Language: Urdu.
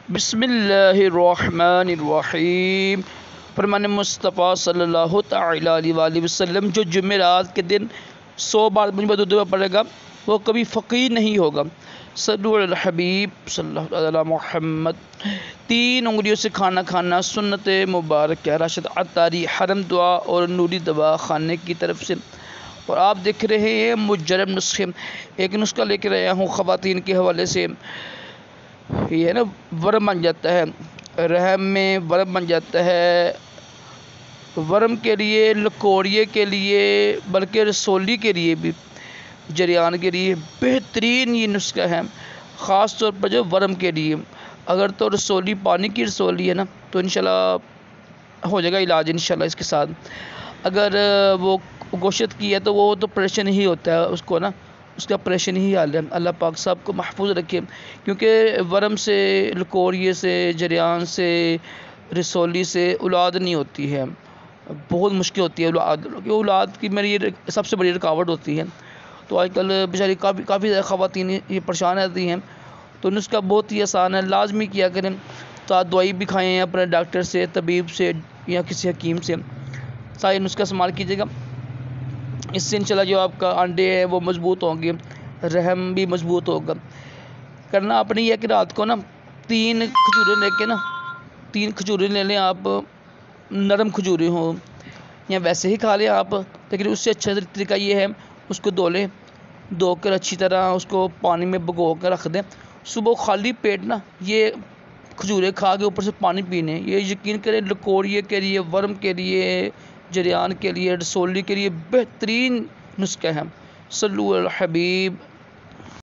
بسم اللہ الرحمن الرحیم۔ فرمان مصطفیٰ صلی اللہ تعالی علیہ وآلہ وسلم جو جمعرات کے دن 100 بار مجھ دعا پڑھے گا وہ کبھی فقیر نہیں ہوگا۔ صلو علی الحبیب صلی اللہ علیہ محمد۔ 3 انگلیوں سے کھانا کھانا سنت مبارک ہے، راشد عطاری، حرم دعا اور نوری دوا خانے کی طرف سے۔ اور آپ دیکھ رہے ہیں مجرب نسخے، ایک نسخہ لے کے آیا ہوں خواتین کے حوالے سے۔ یہ ہے نا ورم بن جاتا ہے، رحم میں ورم بن جاتا ہے، ورم کے لیے، لکوڑیے کے لیے، بلکہ رسولی کے لیے بھی، جریان کے لیے بہترین یہ نسخہ ہے، خاص طور پر جو ورم کے لیے۔ اگر تو رسولی پانی کی رسولی ہے نا تو انشاءاللہ ہو جائے گا علاج انشاءاللہ اس کے ساتھ۔ اگر وہ گوشت کی ہے تو وہ تو پریشن ہی ہوتا ہے اس کو نا، اس کا پریشن ہی حال ہے۔ اللہ پاک صاحب کو محفوظ رکھے، کیونکہ ورم سے، لکوریے سے، جریان سے، رسولی سے اولاد نہیں ہوتی ہے، بہت مشکل ہوتی ہے اولاد کی، میری یہ سب سے بڑی رکاوٹ ہوتی ہے۔ تو آج کل بیچاری کافی زیادہ خواتین یہ پریشان رہتی ہیں، تو نسخہ بہت ہی آسان ہے، لازمی کیا کریں۔ ساتھ دوائی بھی کھائیں اپنے ڈاکٹر سے، طبیب سے یا کسی حکیم سے، سارے نسخہ استعمال کیجیے گا۔ اس سے انشاءاللہ جو آپ کا انڈے ہیں وہ مضبوط ہوں گے، رحم بھی مضبوط ہوگا۔ کرنا اپنی یہ کہ رات کو نا 3 کھجوریں لے کے نا، 3 کھجوریں لے لیں آپ، نرم کھجوریں ہوں یا ویسے ہی کھا لیں آپ، لیکن اس سے اچھا طریقہ یہ ہے اس کو دھو لیں، دھو کر اچھی طرح اس کو پانی میں بھگو کر رکھ دیں۔ صبح خالی پیٹ نا یہ کھجوریں کھا کے اوپر سے پانی پینے، یہ یقین کریں لکوڑیے کے لیے، ورم کے لیے، جریان کے لیے، رسولی کے لیے بہترین نسخہ ہے۔ صلو علی الحبیب۔